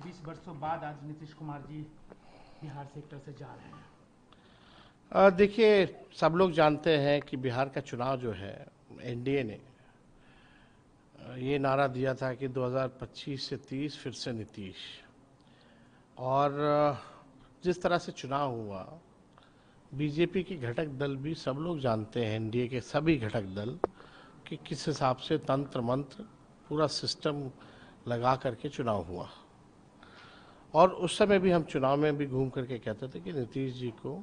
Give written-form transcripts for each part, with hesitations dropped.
20 वर्षों बाद आज नीतीश कुमार जी बिहार से एक तरह से जा रहे हैं। देखिए, सब लोग जानते हैं कि बिहार का चुनाव जो है, एनडीए ने ये नारा दिया था कि 2025 से 30 फिर से नीतीश। और जिस तरह से चुनाव हुआ, बीजेपी की घटक दल भी सब लोग जानते हैं, एनडीए के सभी घटक दल, कि किस हिसाब से तंत्र मंत्र पूरा सिस्टम लगा करके चुनाव हुआ। और उस समय भी हम चुनाव में भी घूम करके कहते थे कि नीतीश जी को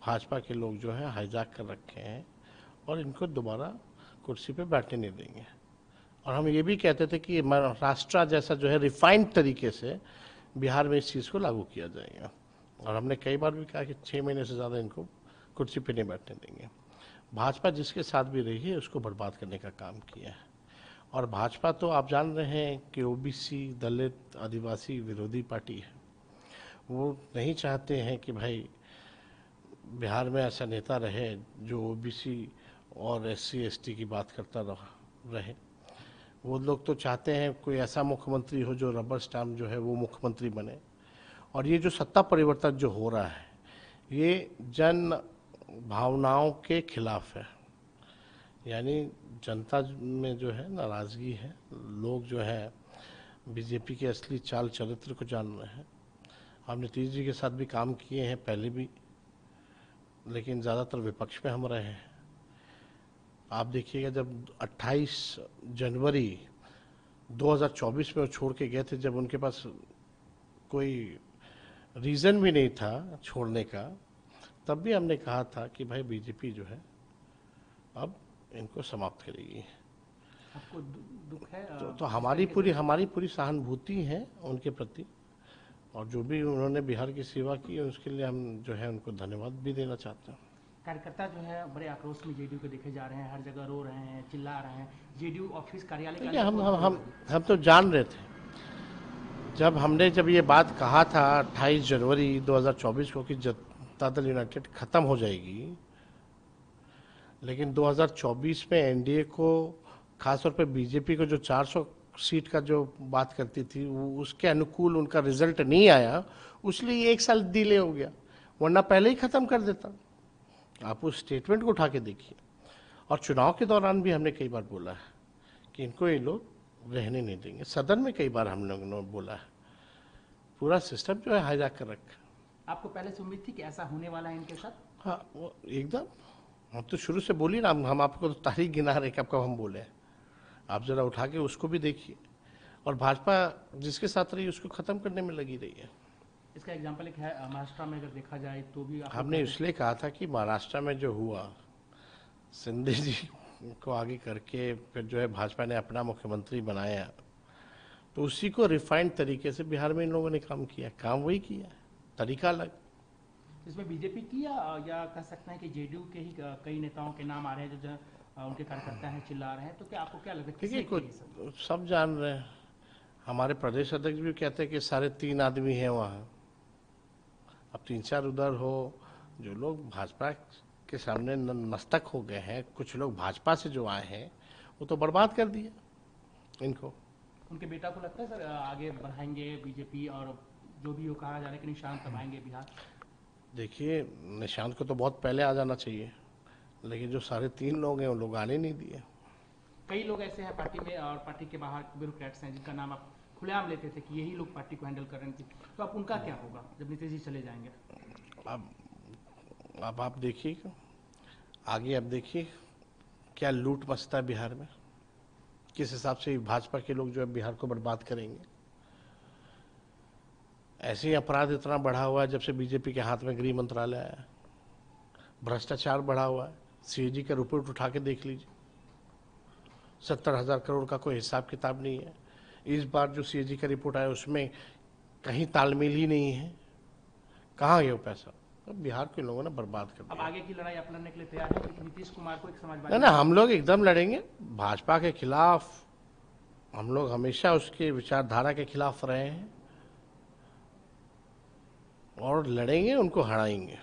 भाजपा के लोग जो है हाईजैक कर रखे हैं और इनको दोबारा कुर्सी पे बैठने नहीं देंगे। और हम ये भी कहते थे कि महाराष्ट्र जैसा जो है रिफाइंड तरीके से बिहार में इस चीज़ को लागू किया जाएगा। और हमने कई बार भी कहा कि 6 महीने से ज़्यादा इनको कुर्सी पे नहीं बैठने देंगे। भाजपा जिसके साथ भी रही है उसको बर्बाद करने का काम किया है। और भाजपा तो आप जान रहे हैं कि ओबीसी, दलित, आदिवासी विरोधी पार्टी है। वो नहीं चाहते हैं कि भाई बिहार में ऐसा नेता रहे जो ओबीसी और एससी एसटी की बात करता रहे। वो लोग तो चाहते हैं कोई ऐसा मुख्यमंत्री हो जो रबर स्टैम्प जो है वो मुख्यमंत्री बने। और ये जो सत्ता परिवर्तन जो हो रहा है, ये जन भावनाओं के खिलाफ है। यानी जनता में जो है नाराज़गी है, लोग जो है बीजेपी के असली चाल चरित्र को जान रहे हैं। हम नीतीश जी के साथ भी काम किए हैं पहले भी, लेकिन ज़्यादातर विपक्ष में हम रहे हैं। आप देखिएगा, जब 28 जनवरी 2024 में वो छोड़ के गए थे, जब उनके पास कोई रीज़न भी नहीं था छोड़ने का, तब भी हमने कहा था कि भाई बीजेपी जो है अब इनको समाप्त करेगी। आपको दुख है? तो हमारी पूरी सहानुभूति है उनके प्रति। और जो भी उन्होंने बिहार की सेवा की है उसके लिए हम जो है उनको धन्यवाद भी देना चाहते हैं। कार्यकर्ता जो है बड़े आक्रोश में जेडीयू के देखे जा रहे हैं, हर जगह रो रहे हैं, चिल्ला रहे हैं। जेडीयू ऑफिस कार्यालय देखिए, हम तो जान रहे थे, जब ये बात कहा था 28 जनवरी 2024 को कि जनता दल यूनाइटेड खत्म हो जाएगी, लेकिन 2024 में एनडीए को, खासतौर पे बीजेपी को जो 400 सीट का जो बात करती थी, वो उसके अनुकूल उनका रिजल्ट नहीं आया, इसलिए 1 साल डिले हो गया, वरना पहले ही खत्म कर देता। आप उस स्टेटमेंट को उठा के देखिए। और चुनाव के दौरान भी हमने कई बार बोला है कि इनको ये लोग रहने नहीं देंगे। सदन में कई बार हम लोगों ने बोला है, पूरा सिस्टम जो है हाईजैक कर रखा। आपको पहले से उम्मीद थी कि ऐसा होने वाला है इनके साथ? हाँ, वो एकदम, हम तो शुरू से बोलिए ना, हम आपको तो तारीख गिना रहे कब कब हम बोले हैं। आप जरा उठा के उसको भी देखिए। और भाजपा जिसके साथ रही उसको खत्म करने में लगी रही है। इसका एग्जाम्पल एक है महाराष्ट्र में, अगर देखा जाए तो भी हमने इसलिए कहा था कि महाराष्ट्र में जो हुआ, सिंधे जी को आगे करके फिर जो है भाजपा ने अपना मुख्यमंत्री बनाया, तो उसी को रिफाइंड तरीके से बिहार में इन लोगों ने काम किया। काम वही किया, तरीका अलग। इसमें बीजेपी की या कह सकते हैं कि जेडीयू के ही कई नेताओं के नाम आ रहे हैं जो उनके कार्यकर्ता हैं, चिल्ला रहे हैं, तो क्या आपको क्या लगता है? देखिए, कुछ सब जान रहे हैं। हमारे प्रदेश अध्यक्ष भी कहते हैं कि सारे 3 आदमी हैं वहाँ। अब 3-4 उधर हो, जो लोग भाजपा के सामने मस्तक हो गए हैं, कुछ लोग भाजपा से जो आए हैं, वो तो बर्बाद कर दिया इनको। उनके बेटा को लगता है सर आगे बढ़ाएंगे बीजेपी, और जो भी वो कहा जा रहा है कि निशांत दबाएंगे बिहार? देखिए, निशांत को तो बहुत पहले आ जाना चाहिए, लेकिन जो सारे 3 लोग हैं वो लोग आने नहीं दिए। कई लोग ऐसे हैं पार्टी में और पार्टी के बाहर ब्यूरोक्रेट्स हैं जिनका नाम आप खुलेआम लेते थे कि यही लोग पार्टी को हैंडल कर रहे थे, तो अब उनका क्या होगा जब नीतीश जी चले जाएंगे? अब आप देखिए आगे, अब देखिए क्या लूट मचता है बिहार में, किस हिसाब से भाजपा के लोग जो है बिहार को बर्बाद करेंगे। ऐसे ही अपराध इतना बढ़ा हुआ है जब से बीजेपी के हाथ में गृह मंत्रालय आया। भ्रष्टाचार बढ़ा हुआ है। सीएजी का रिपोर्ट उठा के देख लीजिए, 70,000 करोड़ का कोई हिसाब किताब नहीं है। इस बार जो सीएजी का रिपोर्ट आया उसमें कहीं तालमेल ही नहीं है। कहाँ गया वो पैसा? तो बिहार के लोगों ने बर्बाद कर दिया। अब आगे की लड़ाई आप लड़ने के लिए तैयार है कि नीतीश कुमार को एक समाजवादी? ना, हम लोग एकदम लड़ेंगे भाजपा के खिलाफ। हम लोग हमेशा उसके विचारधारा के खिलाफ रहे हैं और लड़ेंगे, उनको हराएंगे।